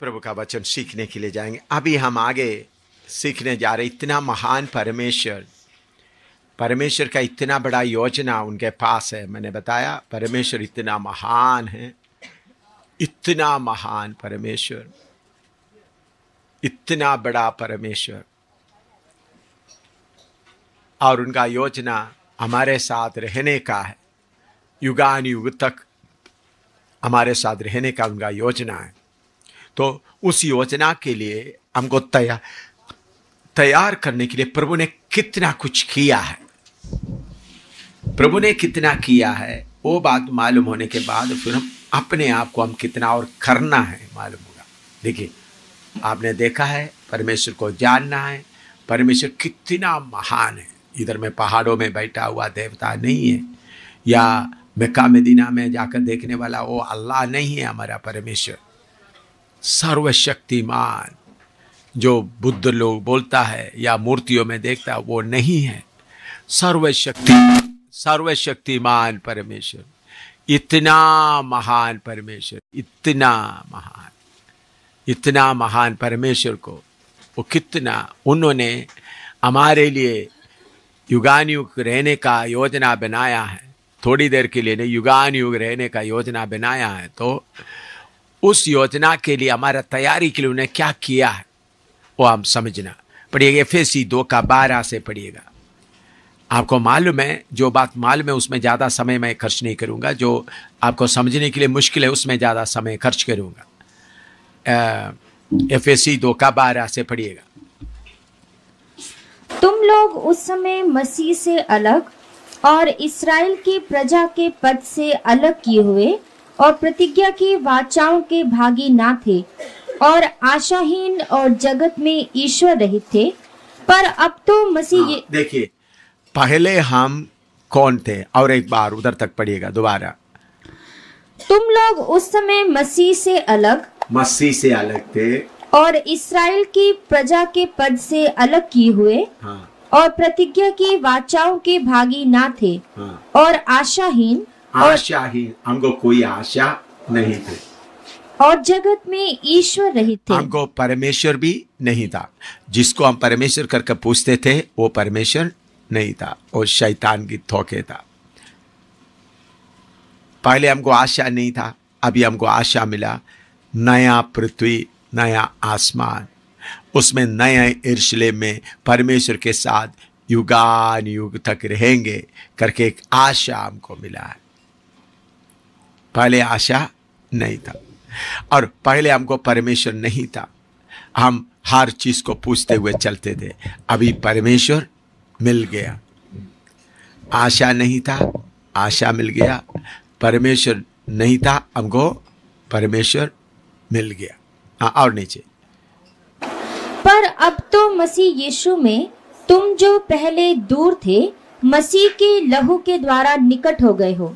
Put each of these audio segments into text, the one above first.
प्रभु का वचन सीखने के लिए जाएंगे। अभी हम आगे सीखने जा रहे। इतना महान परमेश्वर का इतना बड़ा योजना उनके पास है। मैंने बताया परमेश्वर इतना महान है, इतना महान परमेश्वर, इतना बड़ा परमेश्वर, और उनका योजना हमारे साथ रहने का है। युगान युग तक हमारे साथ रहने का उनका योजना है। तो उस योजना के लिए हमको तैयार करने के लिए प्रभु ने कितना कुछ किया है, प्रभु ने कितना किया है, वो बात मालूम होने के बाद फिर हम अपने आप को हम कितना और करना है मालूम होगा। देखिए, आपने देखा है परमेश्वर को जानना है। परमेश्वर कितना महान है। इधर में पहाड़ों में बैठा हुआ देवता नहीं है, या मक्का मदीना में जाकर देखने वाला वो अल्लाह नहीं है। हमारा परमेश्वर सर्वशक्तिमान, जो बुद्ध लोग बोलता है या मूर्तियों में देखता है, वो नहीं है। सर्वशक्तिमान परमेश्वर, इतना महान परमेश्वर, इतना महान परमेश्वर को वो कितना उन्होंने हमारे लिए युगान युग रहने का योजना बनाया है। थोड़ी देर के लिए नहीं, युगान युग रहने का योजना बनाया है। तो उस योजना के लिए हमारा तैयारी के लिए उन्हें क्या किया है वो हम समझना पड़ेगा। एफएसी 2:12 से पढ़िएगा। आपको मालूम है, जो बात मालूम है उसमें ज़्यादा समय मैं खर्च नहीं करूँगा। जो आपको समझने के लिए मुश्किल है उसमें ज़्यादा समय खर्च करूँगा। एफएसी 2:12 से पढ़िएगा। तुम लोग उस समय मसीह से अलग और इस्राएल की प्रजा के पद से अलग किए हुए और प्रतिज्ञा की वाचाओं के भागी ना थे, और आशाहीन और जगत में ईश्वर रहित थे। पर अब तो मसीह देखिए, पहले हम कौन थे? और एक बार उधर तक पढ़िएगा दोबारा। तुम लोग उस समय मसीह से अलग थे और इस्राएल की प्रजा के पद से अलग किए हुए, हाँ, और प्रतिज्ञा की वाचाओं के भागी ना थे, हाँ, और आशाहीन हमको कोई आशा नहीं थी, और जगत में ईश्वर रहित थे। हमको परमेश्वर भी नहीं था। जिसको हम परमेश्वर करके पूछते थे वो परमेश्वर नहीं था, वो शैतान की धोखे था। पहले हमको आशा नहीं था, अभी हमको आशा मिला। नया पृथ्वी, नया आसमान, उसमें नए यरूशलेम में परमेश्वर के साथ युगान युग तक रहेंगे करके एक आशा हमको मिला है। पहले आशा नहीं था, और पहले हमको परमेश्वर नहीं था। हम हर चीज को पूछते हुए चलते थे। अभी परमेश्वर मिल गया। आशा नहीं था, आशा मिल गया। परमेश्वर नहीं था, हमको परमेश्वर मिल गया। हाँ, और नीचे। पर अब तो मसीह यीशु में तुम जो पहले दूर थे, मसीह के लहू के द्वारा निकट हो गए हो।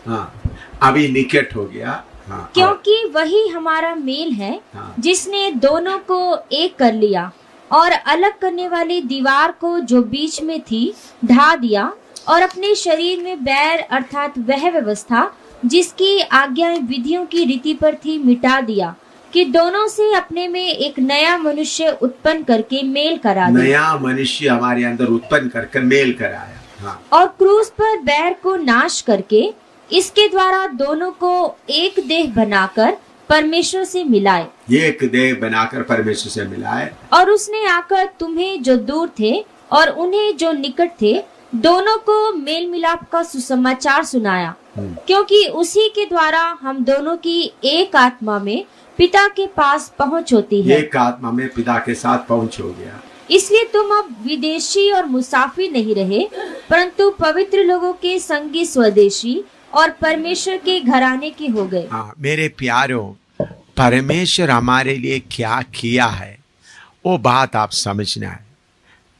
हाँ, अभी निकट हो गया। हाँ, क्योंकि वही हमारा मेल है, हाँ, जिसने दोनों को एक कर लिया और अलग करने वाली दीवार को जो बीच में थी ढा दिया, और अपने शरीर में बैर अर्थात वह व्यवस्था जिसकी आज्ञाएं विधियों की रीति पर थी मिटा दिया, कि दोनों से अपने में एक नया मनुष्य उत्पन्न करके मेल करा दिया। नया मनुष्य हमारे अंदर उत्पन्न करके मेल कराया। हाँ, और क्रूस पर बैर को नाश करके इसके द्वारा दोनों को एक देह बनाकर परमेश्वर से मिलाए। एक देह बनाकर परमेश्वर से मिलाए। और उसने आकर तुम्हें जो दूर थे और उन्हें जो निकट थे, दोनों को मेल मिलाप का सुसमाचार सुनाया। क्योंकि उसी के द्वारा हम दोनों की एक आत्मा में पिता के पास पहुंच होती है। एक आत्मा में पिता के साथ पहुंच हो गया। इसलिए तुम अब विदेशी और मुसाफिर नहीं रहे, परंतु पवित्र लोगों के संगी स्वदेशी और परमेश्वर के घराने के हो गए। हाँ, मेरे प्यारों, परमेश्वर हमारे लिए क्या किया है वो बात आप समझना है।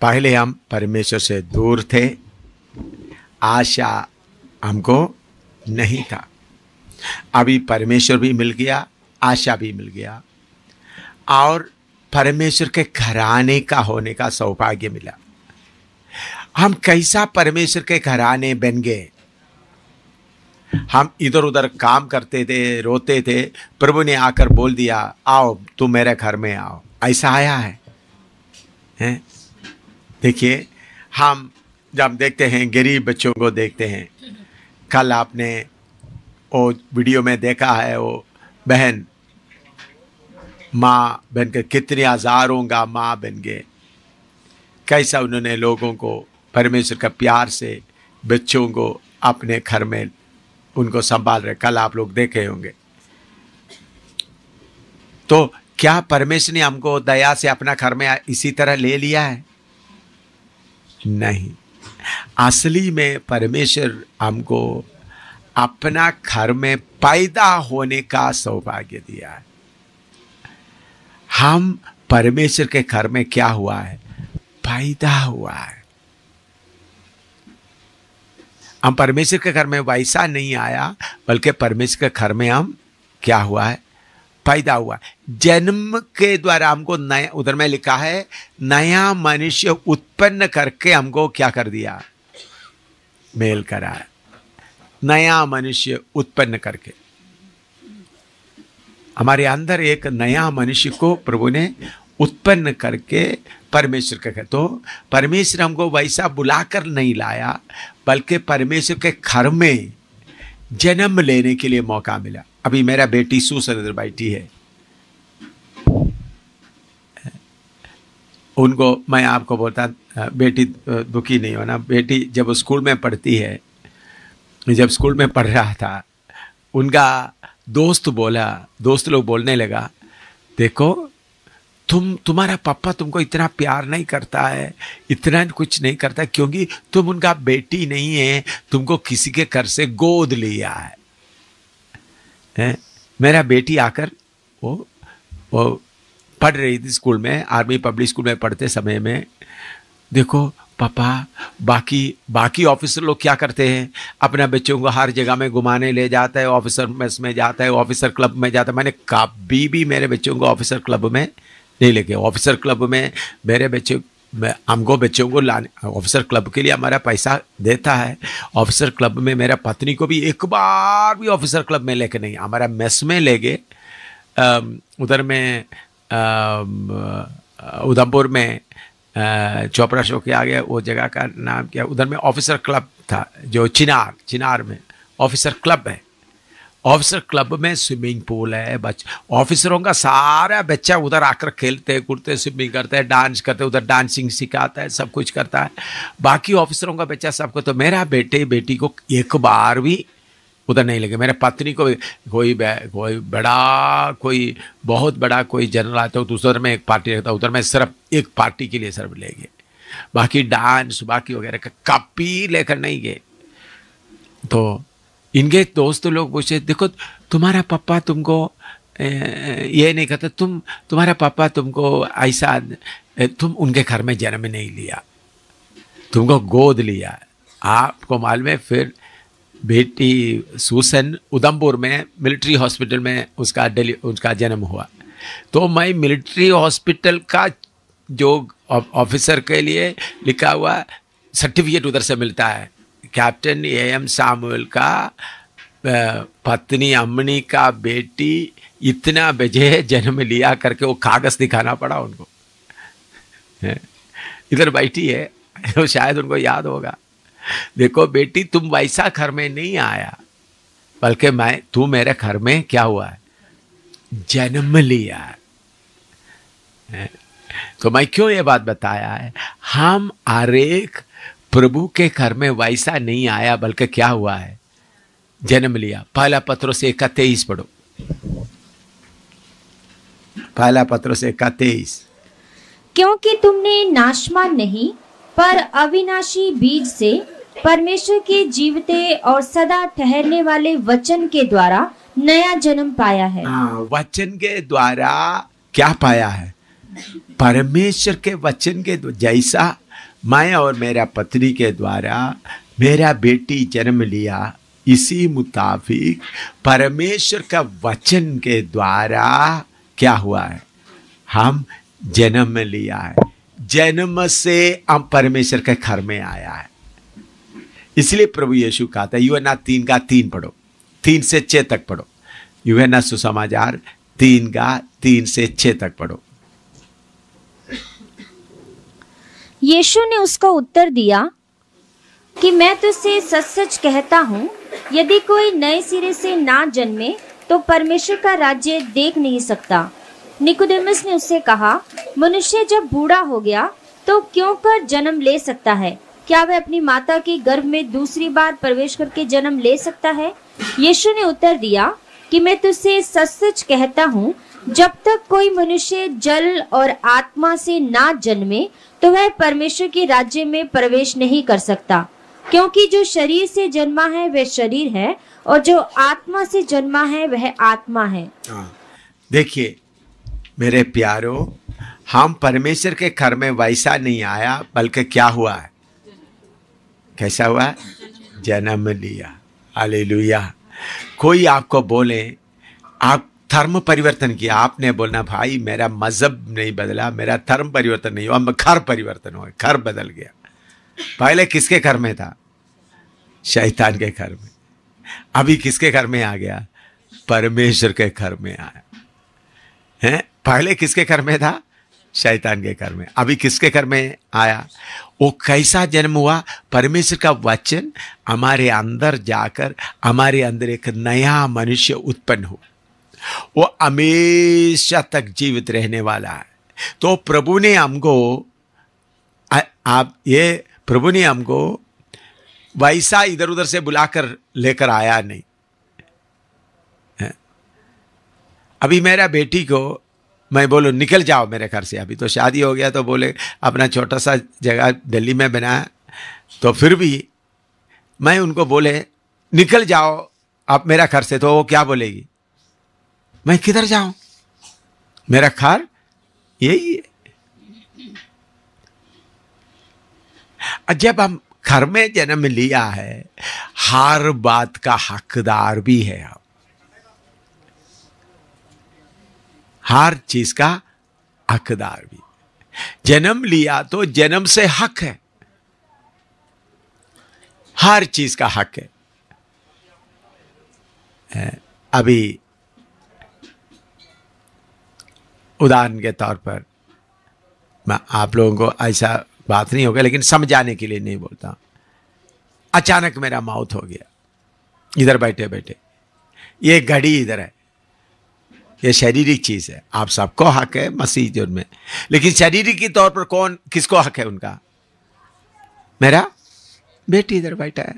पहले हम परमेश्वर से दूर थे, आशा हमको नहीं था। अभी परमेश्वर भी मिल गया, आशा भी मिल गया, और परमेश्वर के घराने का होने का सौभाग्य मिला। हम कैसा परमेश्वर के घराने बन गए? हम इधर उधर काम करते थे, रोते थे, प्रभु ने आकर बोल दिया आओ तुम मेरे घर में आओ। ऐसा आया है? देखिए, हम जब देखते हैं गरीब बच्चों को देखते हैं, कल आपने वो वीडियो में देखा है, वो बहन माँ बन के, कितने हजारों का माँ बन गए, कैसा उन्होंने लोगों को परमेश्वर का प्यार से बच्चों को अपने घर में उनको संभाल रहे। कल आप लोग देखे होंगे। तो क्या परमेश्वर ने हमको दया से अपना घर में इसी तरह ले लिया है? नहीं, असली में परमेश्वर हमको अपना घर में पैदा होने का सौभाग्य दिया है। हम परमेश्वर के घर में क्या हुआ है? पैदा हुआ है। हम परमेश्वर के घर में वैसा नहीं आया, बल्कि परमेश्वर के घर में हम क्या हुआ है? पैदा हुआ। जन्म के द्वारा हमको नया, उधर में लिखा है नया मनुष्य उत्पन्न करके हमको क्या कर दिया? मेल करा है। नया मनुष्य उत्पन्न करके हमारे अंदर एक नया मनुष्य को प्रभु ने उत्पन्न करके परमेश्वर के, तो परमेश्वर हमको वैसा बुलाकर नहीं लाया, बल्कि परमेश्वर के घर में जन्म लेने के लिए मौका मिला। अभी मेरा बेटी सुसन इधर बैठी है, उनको मैं आपको बोलता, बेटी दुखी नहीं होना। बेटी जब स्कूल में पढ़ती है, जब स्कूल में पढ़ रहा था, उनका दोस्त लोग बोलने लगा, देखो तुम्हारा पापा तुमको इतना प्यार नहीं करता है, इतना कुछ नहीं करता, क्योंकि तुम उनका बेटी नहीं है, तुमको किसी के घर से गोद लिया है। मेरा बेटी आकर वो पढ़ रही थी स्कूल में, आर्मी पब्लिक स्कूल में पढ़ते समय में, देखो पापा बाकी ऑफिसर लोग क्या करते हैं, अपना बच्चों को हर जगह में घुमाने ले जाता है, ऑफिसर मेस में जाता है, ऑफिसर क्लब में जाता है। मैंने कभी भी मेरे बच्चों को ऑफिसर क्लब में नहीं लेके, ऑफिसर क्लब में मेरे हमको बच्चों को लाने, ऑफिसर क्लब के लिए हमारा पैसा देता है। ऑफिसर क्लब में मेरा पत्नी को भी एक बार भी ऑफिसर क्लब में लेके नहीं, हमारा मेस में ले गए। उधर में उधमपुर में चोपड़ा चौक के आगे, वो जगह का नाम क्या, उधर में ऑफिसर क्लब था, जो चिनार में ऑफिसर क्लब है। ऑफिसर क्लब में स्विमिंग पूल है, ऑफिसरों का सारा बच्चा उधर आकर खेलते कूदते, स्विमिंग करते हैं, डांस करते, उधर डांसिंग सिखाता है, सब कुछ करता है। बाकी ऑफिसरों का बच्चा सबको, तो मेरा बेटी को एक बार भी उधर नहीं लगे। मेरे पत्नी को कोई बहुत बड़ा कोई जनरल आता है तो उधर में एक पार्टी रहता है, उधर में सिर्फ एक पार्टी के लिए सिर्फ ले गए, बाकी डांस बाकी वगैरह का कभी लेकर नहीं गए। तो इनके दोस्त लोग पूछे, देखो तुम्हारा पापा तुमको ये नहीं कहते, तुम्हारा पापा तुमको ऐसा, तुम उनके घर में जन्म नहीं लिया, तुमको गोद लिया। आपको मालूम है, फिर बेटी सुसन उधमपुर में मिलिट्री हॉस्पिटल में उसका जन्म हुआ। तो मैं मिलिट्री हॉस्पिटल का जो ऑफिसर के लिए लिखा हुआ सर्टिफिकेट उधर से मिलता है, कैप्टन AM सामुएल का पत्नी अम्मनी का बेटी इतना बजे जन्म लिया करके वो कागज दिखाना पड़ा उनको। इधर बैठी है, तो शायद उनको याद होगा, देखो बेटी तुम वैसा घर में नहीं आया, बल्कि तू मेरे घर में क्या हुआ है? जन्म लिया है। तो मैं क्यों ये बात बताया है? हम हर एक प्रभु के घर में वैसा नहीं आया, बल्कि क्या हुआ है? जन्म लिया। पहला पत्रोस 1:23 पढ़ो। पहला पत्रोस 1:23। क्योंकि तुमने नाशवान नहीं पर अविनाशी बीज से परमेश्वर के जीवते और सदा ठहरने वाले वचन के द्वारा नया जन्म पाया है। वचन के द्वारा क्या पाया है? परमेश्वर के वचन के जैसा मैं और मेरा पत्नी के द्वारा मेरा बेटी जन्म लिया, इसी मुताबिक परमेश्वर का वचन के द्वारा क्या हुआ है? हम जन्म लिया है। जन्म से हम परमेश्वर के घर में आया है। इसलिए प्रभु यीशु कहता है, यूहन्ना 3:3 पढ़ो। 3 से 6 तक पढ़ो। यूहन्ना सुसमाचार 3 का 3 से 6 तक पढ़ो। यीशु ने उसको उत्तर दिया कि मैं तुझसे सच सच कहता हूँ, यदि कोई नए सिरे से ना जन्मे तो परमेश्वर का राज्य देख नहीं सकता। निकोदेमुस ने उससे कहा, मनुष्य जब बूढ़ा हो गया तो क्यों कर जन्म ले सकता है? क्या वह अपनी माता के गर्भ में दूसरी बार प्रवेश करके जन्म ले सकता है? यीशु ने उत्तर दिया कि मैं तुझसे सच सच कहता हूँ, जब तक कोई मनुष्य जल और आत्मा से ना जन्मे तो वह परमेश्वर के राज्य में प्रवेश नहीं कर सकता। क्योंकि जो शरीर से जन्मा है वह शरीर है, और जो आत्मा से जन्मा है वह आत्मा है। देखिए मेरे प्यारो, हम परमेश्वर के घर में वैसा नहीं आया, बल्कि क्या हुआ है? कैसा हुआ? जन्म लिया। हालेलुया। कोई आपको बोले आप धर्म परिवर्तन किया, आपने बोलना भाई मेरा मजहब नहीं बदला, मेरा धर्म परिवर्तन नहीं हुआ, घर परिवर्तन हुआ, घर बदल गया। पहले किसके घर में था? शैतान के घर में। अभी किसके घर में आ गया? परमेश्वर के घर में आया है। पहले किसके घर में था? शैतान के घर में। अभी किसके घर में आया? वो कैसा जन्म हुआ? परमेश्वर का वचन हमारे अंदर जाकर हमारे अंदर एक नया मनुष्य उत्पन्न हो, वो हमेशा तक जीवित रहने वाला है। तो प्रभु ने हमको प्रभु ने हमको वैसा इधर उधर से बुलाकर लेकर आया नहीं है। अभी मेरा बेटी को मैं बोलूं निकल जाओ मेरे घर से, अभी तो शादी हो गया तो बोले अपना छोटा सा जगह दिल्ली में बनाया, तो फिर भी मैं उनको बोले निकल जाओ आप मेरा घर से, तो वो क्या बोलेगी? मैं किधर जाऊं? मेरा घर यही है। जब हम घर में जन्म लिया है, हर बात का हकदार भी है हम, हर चीज का हकदार भी। जन्म लिया तो जन्म से हक है, हर चीज का हक है। अभी उदाहरण के तौर पर मैं आप लोगों को ऐसा बात नहीं होगा, लेकिन समझाने के लिए नहीं बोलता। अचानक मेरा मौत हो गया इधर बैठे बैठे, ये घड़ी इधर है, ये शारीरिक चीज है, आप सबको हक है मसीह में, लेकिन शारीरिक के तौर पर कौन किसको हक है उनका? मेरा बेटी इधर बैठा है,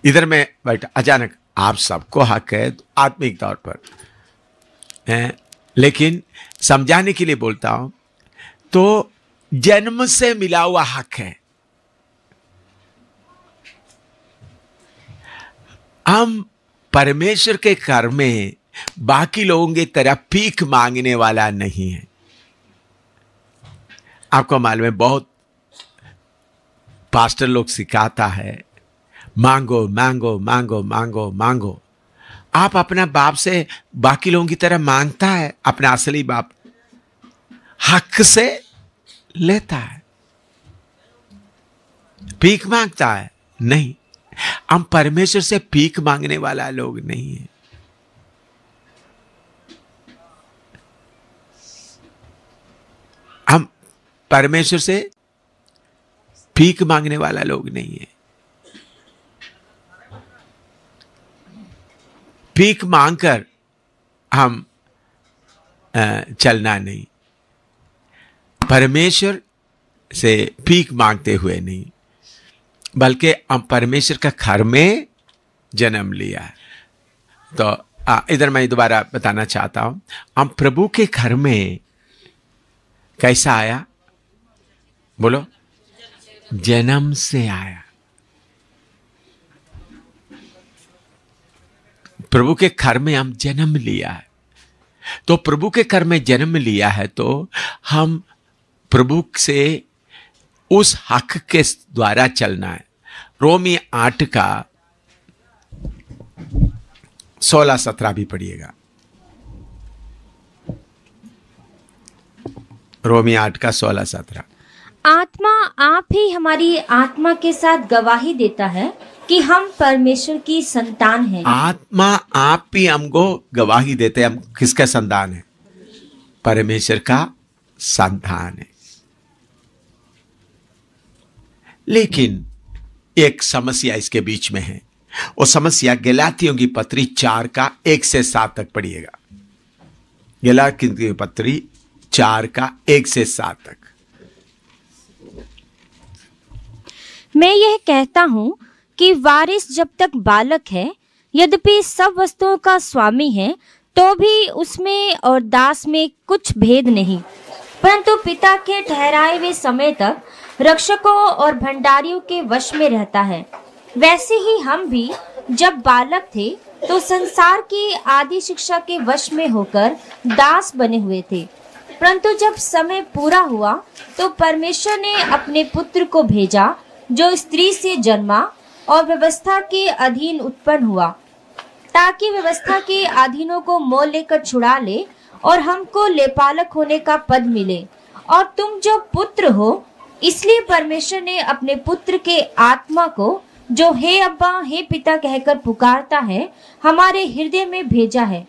इधर में बैठा। अचानक आप सबको हक है आत्मिक तौर पर है, लेकिन समझाने के लिए बोलता हूं, तो जन्म से मिला हुआ हक है। हम परमेश्वर के घर में बाकी लोगों की तरह भीख मांगने वाला नहीं है। आपको मालूम है बहुत पास्टर लोग सिखाता है मांगो मांगो मांगो मांगो मांगो। आप अपना बाप से बाकी लोगों की तरह मांगता है? अपना असली बाप हक से लेता है, भीख मांगता है? नहीं, हम परमेश्वर से भीख मांगने वाला लोग नहीं है। हम परमेश्वर से भीख मांगने वाला लोग नहीं है। भीख मांगकर हम चलना नहीं, परमेश्वर से भीख मांगते हुए नहीं, बल्कि हम परमेश्वर का घर में जन्म लिया है। तो इधर मैं दोबारा बताना चाहता हूं, हम प्रभु के घर में कैसा आया? बोलो, जन्म से आया। प्रभु के घर में हम जन्म लिया है, तो प्रभु के घर में जन्म लिया है तो हम प्रभु से उस हक के द्वारा चलना है। रोमी 8 का 16-17 भी पढ़िएगा। रोमी 8 का 16-17। आत्मा आप ही हमारी आत्मा के साथ गवाही देता है कि हम परमेश्वर की संतान हैं। आत्मा आप भी हमको गवाही देते हैं हम किसका संतान है? परमेश्वर का संतान है। लेकिन एक समस्या इसके बीच में है। वो समस्या गलातियों की पत्री 4 का 1 से 7 तक पढ़िएगा। गलातियों की पत्री 4 का 1 से 7 तक। मैं यह कहता हूँ कि वारिस जब तक बालक है, यद्यपि सब वस्तुओं का स्वामी है, तो भी उसमें और दास में कुछ भेद नहीं, परंतु पिता के ठहराए हुए समय तक रक्षकों और भंडारियों के वश में रहता है। वैसे ही हम भी जब बालक थे तो संसार की आदि शिक्षा के वश में होकर दास बने हुए थे, परंतु जब समय पूरा हुआ तो परमेश्वर ने अपने पुत्र को भेजा, जो स्त्री से जन्मा और व्यवस्था के अधीन उत्पन्न हुआ, ताकि व्यवस्था के अधीनों को मोल लेकर छुड़ा ले और हमको लेपालक होने का पद मिले। और तुम जो पुत्र हो, इसलिए परमेश्वर ने अपने पुत्र के आत्मा को, जो हे अब्बा हे पिता कहकर पुकारता है, हमारे हृदय में भेजा है।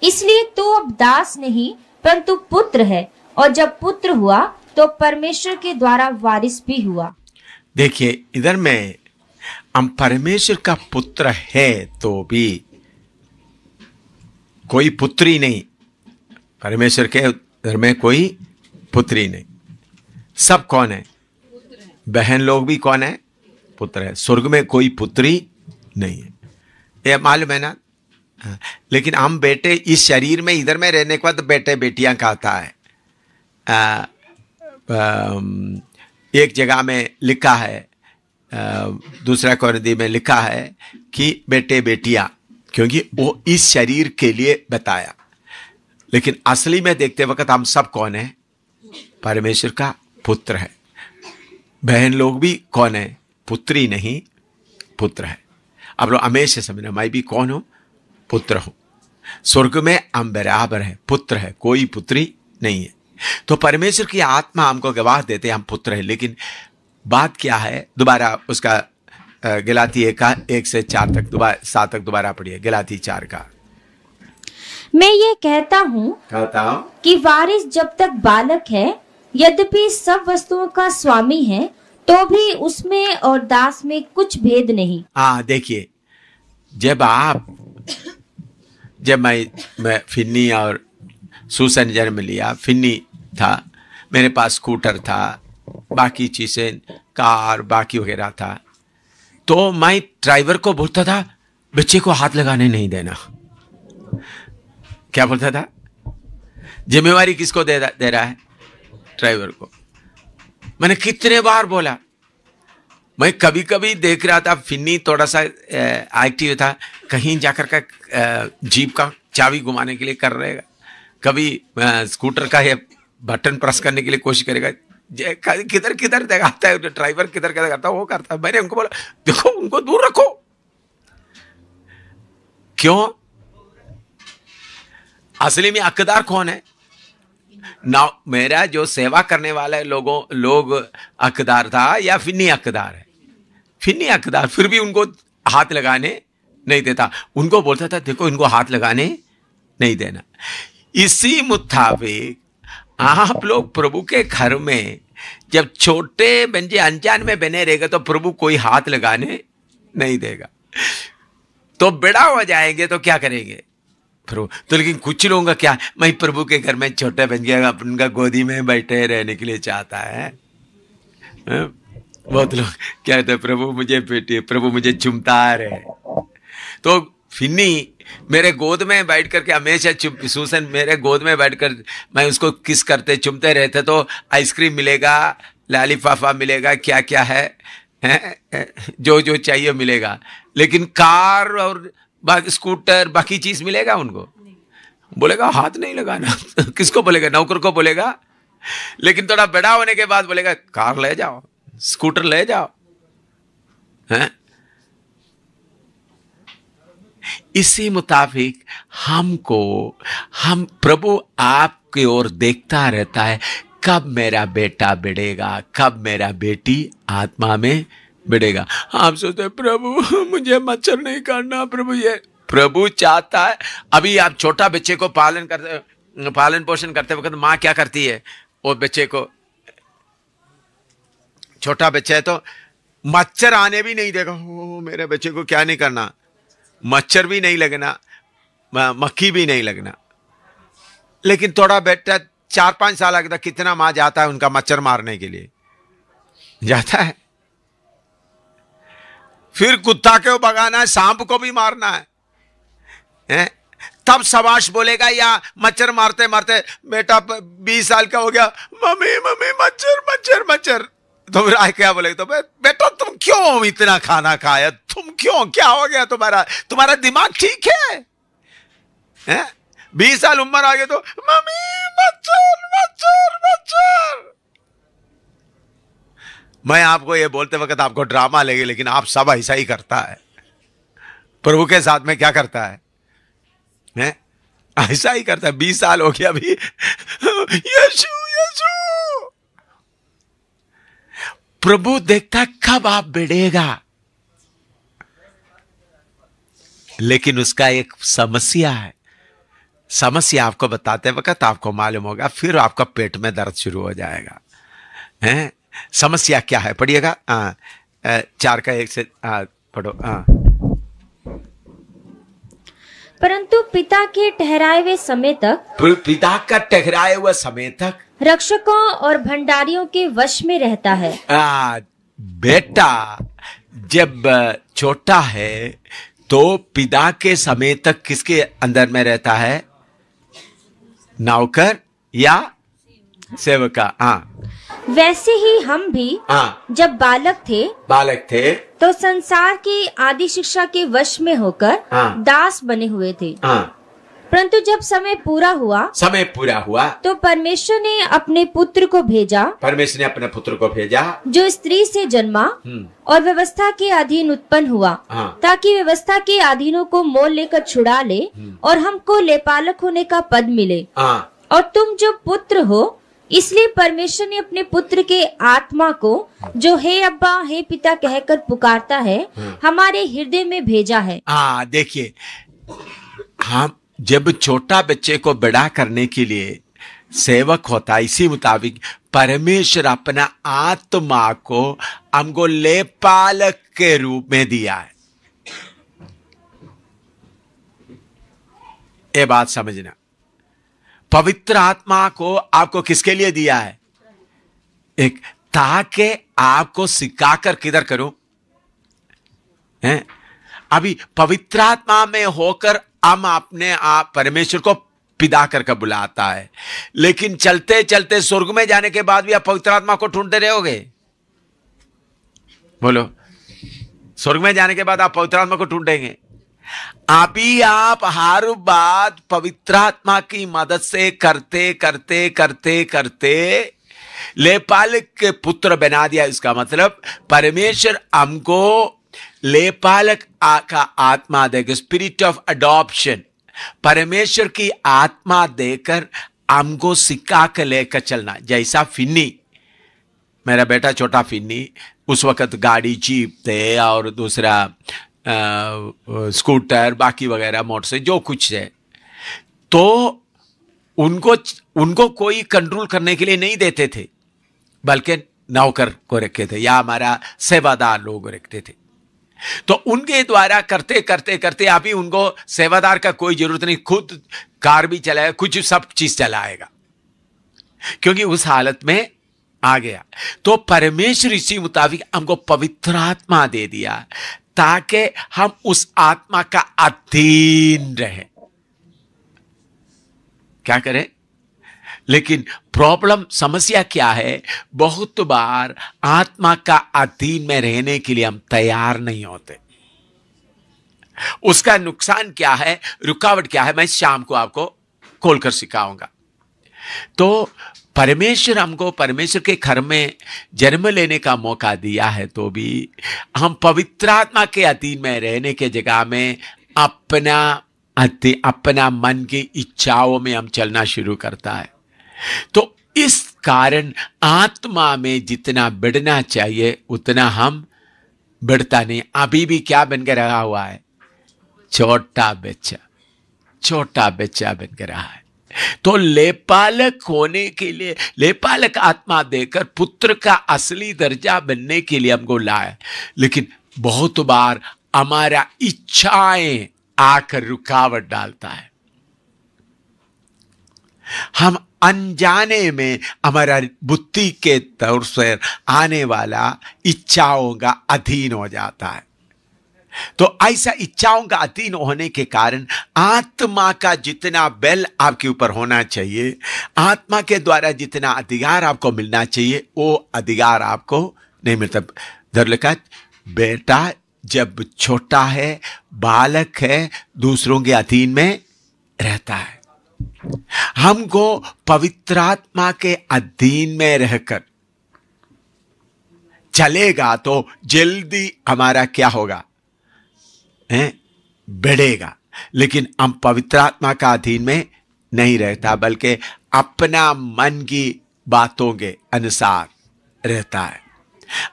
इसलिए तू अब दास नहीं परंतु पुत्र है, और जब पुत्र हुआ तो परमेश्वर के द्वारा वारिस भी हुआ। देखिए, इधर में हम परमेश्वर का पुत्र है तो भी कोई पुत्री नहीं। परमेश्वर के घर में कोई पुत्री नहीं। सब कौन है? बहन लोग भी कौन है? पुत्र है। स्वर्ग में कोई पुत्री नहीं है, ये मालूम है ना। लेकिन हम बेटे इस शरीर में इधर में रहने के बाद बेटे बेटियां कहता है। एक जगह में लिखा है, दूसरा कोरिन्थी में लिखा है कि बेटे बेटियां, क्योंकि वो इस शरीर के लिए बताया। लेकिन असली में देखते वक्त हम सब कौन है? परमेश्वर का पुत्र है। बहन लोग भी कौन है? पुत्री नहीं, पुत्र है। अब लोग हमेशा समझना, मैं भी कौन हूं? पुत्र हूं। स्वर्ग में हम बराबर है, पुत्र है, कोई पुत्री नहीं है। तो परमेश्वर की आत्मा हमको गवाह देते हम पुत्र है। लेकिन बात क्या है? दोबारा उसका गलाती 1 से 4 तक, दोबारा 7 तक दोबारा पढ़िए। गलाती 4 का। मैं ये कहता हूँ कि वारिस जब तक बालक है, यद्यपि सब वस्तुओं का स्वामी है, तो भी उसमें और दास में कुछ भेद नहीं। हाँ, देखिए, जब मैं फिन्नी और सूसन जन्म लिया, फिन्नी था, मेरे पास स्कूटर था, बाकी चीजें कार बाकी वगैरह था, तो मैं ड्राइवर को बोलता था बच्चे को हाथ लगाने नहीं देना। क्या बोलता था? जिम्मेवारी किसको दे रहा है? ड्राइवर को। मैंने कितने बार बोला। मैं कभी कभी देख रहा था, फिन्नी थोड़ा सा एक्टिव था, कहीं जाकर का जीप का चाबी घुमाने के लिए कर रहेगा, कभी स्कूटर का ये बटन प्रेस करने के लिए कोशिश करेगा, किधर किधर दिखाता है ड्राइवर, किधर किधर करता है, वो करता है। मैंने उनको बोला देखो, उनको दूर रखो। क्यों? असली में हकदार कौन है? ना मेरा जो सेवा करने वाले लोग हकदार था, या फिन्नी हकदार है? फिन्नी हकदार, फिर भी उनको हाथ लगाने नहीं देता। उनको बोलता था देखो, इनको हाथ लगाने नहीं देना। इसी मुताबिक आप लोग प्रभु के घर में जब छोटे बंजे अनजान में बने रहेगा तो प्रभु कोई हाथ लगाने नहीं देगा। तो बड़ा हो जाएंगे तो क्या करेंगे प्रभु? तो लेकिन कुछ लोगों का क्या, मैं प्रभु के घर में छोटे बन गया, उनका गोदी में बैठे रहने के लिए चाहता है। बहुत लोग क्या कहते हैं, प्रभु मुझे पेटिए, प्रभु मुझे चुमता रहे। तो फिन्नी मेरे गोद में बैठ करके हमेशा सूसन मेरे गोद में बैठकर मैं उसको किस करते चुमते रहते, तो आइसक्रीम मिलेगा, लालीफाफा मिलेगा, क्या क्या है, जो जो चाहिए मिलेगा। लेकिन कार और स्कूटर बाकी चीज मिलेगा उनको? बोलेगा हाथ नहीं लगाना। किसको बोलेगा? नौकर को बोलेगा। लेकिन थोड़ा बड़ा होने के बाद बोलेगा कार ले जाओ, स्कूटर ले जाओ, हैं? इसी मुताबिक हम प्रभु आपकी ओर देखता रहता है, कब मेरा बेटा बढ़ेगा, कब मेरा बेटी आत्मा में बढ़ेगा। आप सोचते हैं प्रभु मुझे मच्छर नहीं काटना, प्रभु ये प्रभु चाहता है। अभी आप छोटा बच्चे को पालन पोषण करते वक्त माँ क्या करती है, वो बच्चे को, छोटा बच्चा है तो मच्छर आने भी नहीं देगा। ओ मेरे बच्चे को क्या नहीं करना, मच्छर भी नहीं लगना, मक्खी भी नहीं लगना। लेकिन थोड़ा बेटा 4-5 साल लगता, कितना माँ जाता है उनका मच्छर मारने के लिए, जाता है। फिर कुत्ता को भगाना है, सांप को भी मारना है? तब शाबाश बोलेगा, या मच्छर मारते मारते बेटा 20 साल का हो गया, मम्मी मम्मी मच्छर मच्छर मच्छर, तो फिर आए क्या बोलेगा, तो बेटा तुम क्यों इतना खाना खाया, तुम क्यों, क्या हो गया तुम्हारा दिमाग ठीक है? 20 साल उम्र आ गए तो मम्मी मच्छर मच्छर मच्छर। मैं आपको ये बोलते वक्त आपको ड्रामा लगे, लेकिन आप सब ऐसा ही करता है। प्रभु के साथ में क्या करता है? ऐसा ही करता है। 20 साल हो गया अभी, यीशु यीशु। प्रभु देखता है कब आप बढ़ेगा, लेकिन उसका एक समस्या है। समस्या आपको बताते वक्त आपको मालूम होगा, फिर आपका पेट में दर्द शुरू हो जाएगा। समस्या क्या है? पढ़िएगा 4:1 से पढ़ो। परंतु पिता के ठहराए हुए समय तक, पिता का ठहराए हुए समय तक रक्षकों और भंडारियों के वश में रहता है। बेटा जब छोटा है तो पिता के समय तक किसके अंदर में रहता है? नौकर या सेवका। वैसे ही हम भी जब बालक थे तो संसार की आदि शिक्षा के वश में होकर दास बने हुए थे। परंतु जब समय पूरा हुआ तो परमेश्वर ने अपने पुत्र को भेजा, जो स्त्री से जन्मा और व्यवस्था के अधीन उत्पन्न हुआ, ताकि व्यवस्था के अधीनों को मोल लेकर छुड़ा ले और हमको लेपालक होने का पद मिले। और तुम जो पुत्र हो, इसलिए परमेश्वर ने अपने पुत्र के आत्मा को, जो हे अब्बा हे पिता कहकर पुकारता है, हमारे हृदय में भेजा है। देखिए, हम जब छोटा बच्चे को बड़ा करने के लिए सेवक होता है, इसी मुताबिक परमेश्वर अपना आत्मा को हमको लेपालक के रूप में दिया है। ये बात समझना। पवित्र आत्मा को आपको किसके लिए दिया है? एक, ताकि आपको सिखाकर किधर करूं। अभी पवित्र आत्मा में होकर हम अपने आप परमेश्वर को पिता करके बुलाता है, लेकिन चलते चलते स्वर्ग में जाने के बाद भी आप पवित्र आत्मा को ढूंढते रहोगे? बोलो, स्वर्ग में जाने के बाद आप पवित्र आत्मा को ढूंढेंगे? अभी आप हर बात पवित्र आत्मा की मदद से करते करते करते करते लेपालक के पुत्र बना दिया। इसका मतलब परमेश्वर हमको लेपालक का आत्मा देकर, स्पिरिट ऑफ अडॉप्शन, परमेश्वर की आत्मा देकर हमको सिखा कर लेकर चलना। जैसा फिन्नी, मेरा बेटा छोटा फिन्नी, उस वक्त गाड़ी जीप थे और दूसरा स्कूटर बाकी वगैरह मोटरसाइकिल जो कुछ है, तो उनको कोई कंट्रोल करने के लिए नहीं देते थे, बल्कि नौकर को रखे थे या हमारा सेवादार लोग रखते थे। तो उनके द्वारा करते करते करते अभी उनको सेवादार का कोई जरूरत नहीं, खुद कार भी चलाएगा, कुछ सब चीज चलाएगा, क्योंकि उस हालत में आ गया। तो परमेश्वर इसी मुताबिक हमको पवित्र आत्मा दे दिया ताकि हम उस आत्मा का अधीन रहे। क्या करें? लेकिन प्रॉब्लम, समस्या क्या है? बहुत बार आत्मा का अधीन में रहने के लिए हम तैयार नहीं होते। उसका नुकसान क्या है, रुकावट क्या है, मैं शाम को आपको खोलकर सिखाऊंगा। तो परमेश्वर हमको परमेश्वर के घर में जन्म लेने का मौका दिया है, तो भी हम पवित्र आत्मा के अधीन में रहने के जगह में अपना मन की इच्छाओं में हम चलना शुरू करता है। तो इस कारण आत्मा में जितना बढ़ना चाहिए उतना हम बढ़ता नहीं, अभी भी क्या बन के रहा हुआ है? छोटा बच्चा, छोटा बच्चा बन के रहा है। तो लेपालक होने के लिए, लेपालक आत्मा देकर पुत्र का असली दर्जा बनने के लिए हमको लाए, लेकिन बहुत बार हमारा इच्छाएं आकर रुकावट डालता है। हम अनजाने में हमारा बुद्धि के तौर से आने वाला इच्छाओं का अधीन हो जाता है। तो ऐसा इच्छाओं का अधीन होने के कारण आत्मा का जितना बल आपके ऊपर होना चाहिए, आत्मा के द्वारा जितना अधिकार आपको मिलना चाहिए, वो अधिकार आपको नहीं मिलता। इधर लिखा, बेटा जब छोटा है, बालक है, दूसरों के अधीन में रहता है। हमको पवित्र आत्मा के अधीन में रहकर चलेगा तो जल्दी हमारा क्या होगा? बढ़ेगा। लेकिन हम पवित्र आत्मा का अधीन में नहीं रहता, बल्कि अपना मन की बातों के अनुसार रहता है।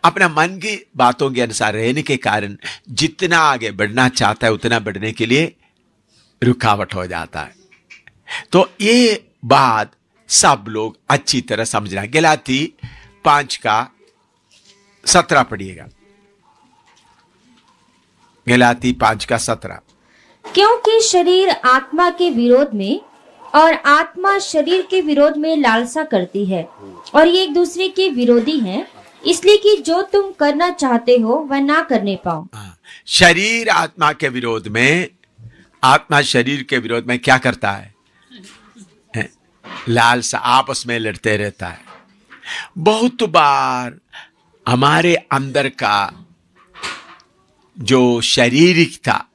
अपना मन की बातों के अनुसार रहने के कारण जितना आगे बढ़ना चाहता है उतना बढ़ने के लिए रुकावट हो जाता है। तो ये बात सब लोग अच्छी तरह समझना। गलाती 5:17 पढ़िएगा। गलाती 5:17। क्योंकि शरीर आत्मा के विरोध में और आत्मा शरीर के विरोध में लालसा करती है, और ये एक दूसरे के विरोधी हैं, इसलिए कि जो तुम करना चाहते हो वह ना करने पाओ। शरीर आत्मा के विरोध में, आत्मा शरीर के विरोध में क्या करता है? लालसा, आपस में लड़ते रहता है। बहुत बार हमारे अंदर का जो शारीरिक था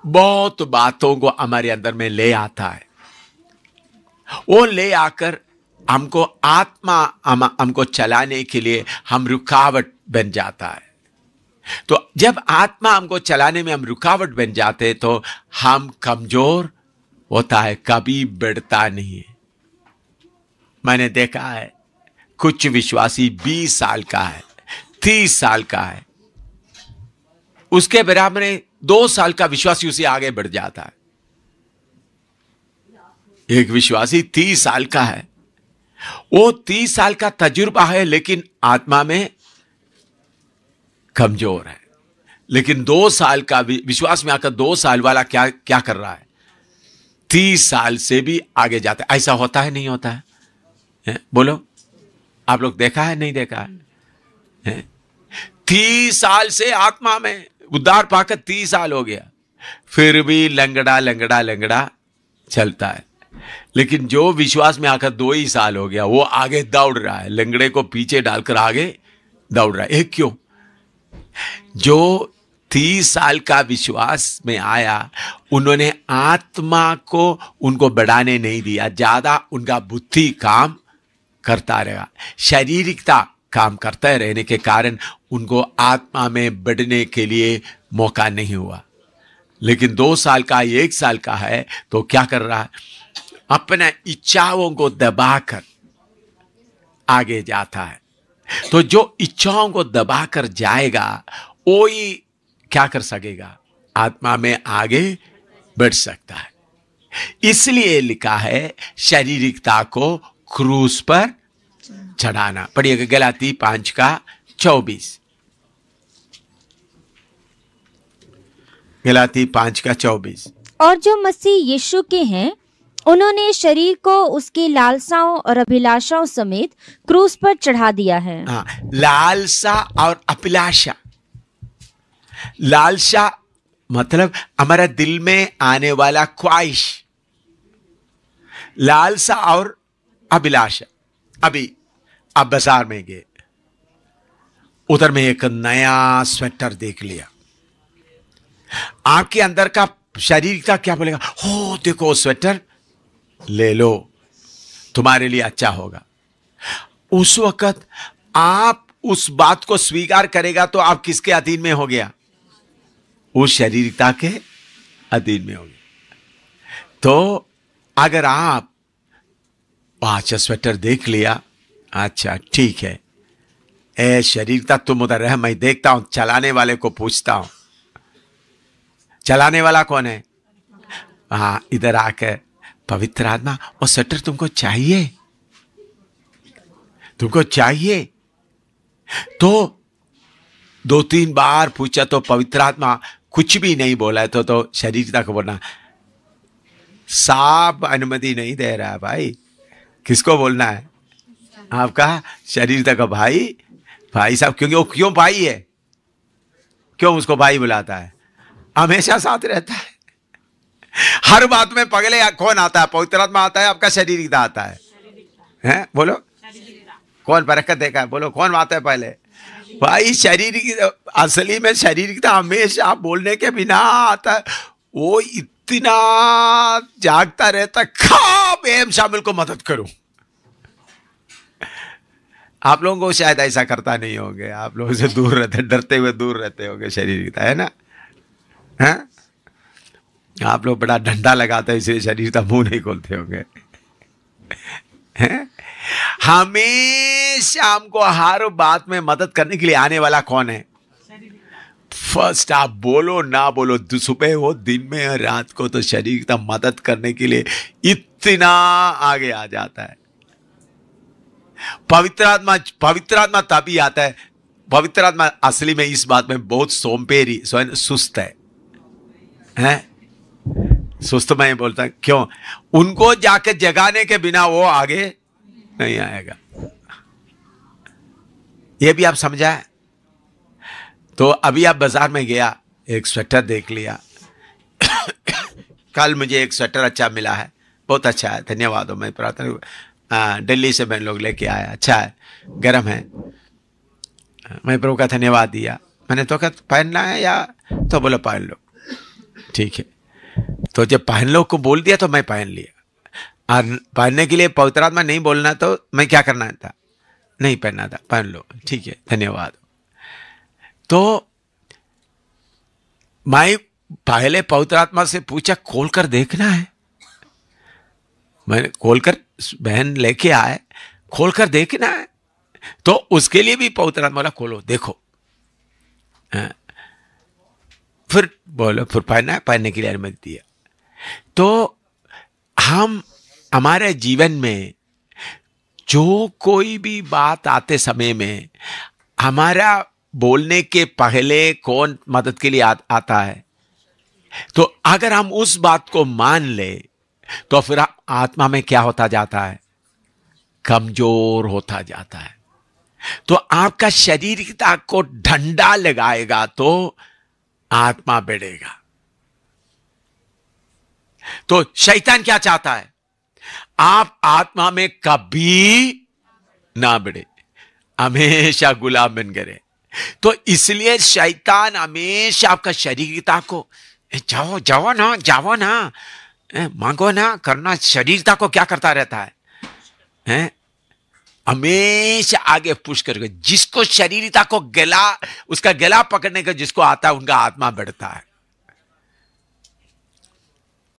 बहुत बातों को हमारे अंदर में ले आता है। वो ले आकर हमको हमको चलाने के लिए हम रुकावट बन जाता है। तो जब आत्मा हमको चलाने में हम रुकावट बन जाते तो हम कमजोर होता है, कभी बढ़ता नहीं है। मैंने देखा है कुछ विश्वासी 20 साल का है, 30 साल का है, उसके बराबर 2 साल का विश्वासी उसे आगे बढ़ जाता है। एक विश्वासी 30 साल का है, वो 30 साल का तजुर्बा है, लेकिन आत्मा में कमजोर है। लेकिन 2 साल का विश्वास में आकर 2 साल वाला क्या कर रहा है? 30 साल से भी आगे जाता है। ऐसा होता है नहीं होता है? बोलो, आप लोग देखा है नहीं देखा है? 30 साल से आत्मा में उद्धार पाकर 30 साल हो गया, फिर भी लंगड़ा चलता है। लेकिन जो विश्वास में आकर 2 ही साल हो गया, वो आगे दौड़ रहा है, लंगड़े को पीछे डालकर आगे दौड़ रहा है। क्यों? जो 30 साल का विश्वास में आया, उन्होंने आत्मा को उनको बढ़ाने नहीं दिया, ज्यादा उनका बुद्धि काम करता रहा, शारीरिकता काम करता रहने के कारण उनको आत्मा में बढ़ने के लिए मौका नहीं हुआ। लेकिन 2 साल का, 1 साल का है तो क्या कर रहा है? अपने इच्छाओं को दबाकर आगे जाता है। तो जो इच्छाओं को दबाकर जाएगा वो ही क्या कर सकेगा? आत्मा में आगे बढ़ सकता है। इसलिए लिखा है शारीरिकता को क्रूस पर चढ़ाना। पढ़िएगा गलाती 5:24। गलाती 5:24। और जो मसीह यीशु के हैं, उन्होंने शरीर को उसकी लालसाओं और अभिलाषाओं समेत क्रूस पर चढ़ा दिया है। लालसा और अभिलाषा। लालसा मतलब हमारा दिल में आने वाला ख्वाहिश, लालसा और अभिलाषा। अभी आप बाजार में गए, उधर में एक नया स्वेटर देख लिया, आपके अंदर का शरीर का क्या बोलेगा? हो देखो स्वेटर ले लो, तुम्हारे लिए अच्छा होगा। उस वक्त आप उस बात को स्वीकार करेगा तो आप किसके अधीन में हो गया? उस शारीरिकता के अधीन में हो गया। तो अगर आप अच्छा स्वेटर देख लिया, अच्छा ठीक है, ए शरीरता तुम उधर रह, मैं देखता हूं, चलाने वाले को पूछता हूं। चलाने वाला कौन है? हाँ, इधर आकर पवित्र आत्मा, और स्वेटर तुमको चाहिए, तुमको चाहिए। तो 2-3 बार पूछा तो पवित्र आत्मा कुछ भी नहीं बोला, तो शरीरता को बोलना, सांप अनुमति नहीं दे रहा है भाई। किसको बोलना है? आपका शरीरता का भाई, भाई साहब, क्योंकि वो क्यों भाई है? क्यों उसको भाई बुलाता है? हमेशा साथ रहता है, हर बात में। पगले कौन आता है? पवित्र आत्मा आता है, आपका शरीरता आता है, हैं? बोलो कौन बरकत देगा? बोलो कौन आता है पहले? भाई शरीर की, असली में शरीरता हमेशा आप बोलने के बिना आता है। वो इतना जागता रहता, खाब एम शामिल को मदद करूं। आप लोगों को शायद ऐसा करता नहीं होंगे, आप लोगों से दूर रहते, डरते हुए दूर रहते होंगे शरीरता, है ना? हैं? आप लोग बड़ा डंडा लगाते हैं, इसलिए शरीरता मुंह नहीं खोलते होंगे। हैं? हमेशा हमको हर बात में मदद करने के लिए आने वाला कौन है? फर्स्ट, आप बोलो ना बोलो, सुबह हो, दिन में और रात को, तो शरीरता मदद करने के लिए इतना आगे आ जाता है। पवित्र आत्मा तभी आता है। पवित्र आत्मा असली में इस बात में बहुत सोंपेरी, सुस्त है, सुस्त मैं बोलता, क्यों? उनको जाके जगाने के बिना वो आगे नहीं आएगा। ये भी आप समझा है? तो अभी आप बाजार में गया, एक स्वेटर देख लिया। कल मुझे एक स्वेटर अच्छा मिला है, बहुत अच्छा है, धन्यवाद हो, मैं प्रार्थना, दिल्ली से मैं लोग लेके आया, अच्छा है, गर्म है। मैं प्रभु का धन्यवाद दिया। मैंने तो कहा पहनना है या, तो बोला पहन लो, ठीक है। तो जब पहन लो को बोल दिया तो मैं पहन लिया। और पहनने के लिए पवित्र आत्मा नहीं बोलना तो मैं क्या करना था? नहीं पहनना था, पहन लो, ठीक है, धन्यवाद। तो मैं पहले पवित्र आत्मा से पूछा, खोलकर देखना है? मैंने खोलकर, बहन लेके आए, खोलकर देखना है। तो उसके लिए भी पवित्र आत्मा बोला खोलो देखो। फिर बोलो, फिर पहनना है, पहनने के लिए अनुमति दिया। तो हम हमारे जीवन में जो कोई भी बात आते समय में हमारा बोलने के पहले कौन मदद के लिए आता है? तो अगर हम उस बात को मान ले तो फिर आत्मा में क्या होता जाता है? कमजोर होता जाता है। तो आपका शरीरता को डंडा लगाएगा तो आत्मा बढ़ेगा। तो शैतान क्या चाहता है? आप आत्मा में कभी ना बढ़े, हमेशा गुलाम बन गए। तो इसलिए शैतान हमेशा आपका शरीरता को जाओ जाओ ना, जाओ ना, मांगो ना, करना, शरीरता को क्या करता रहता है? हमेशा आगे पुश करके, जिसको शरीरता को गला, उसका गला पकड़ने का जिसको आता है, उनका आत्मा बढ़ता है।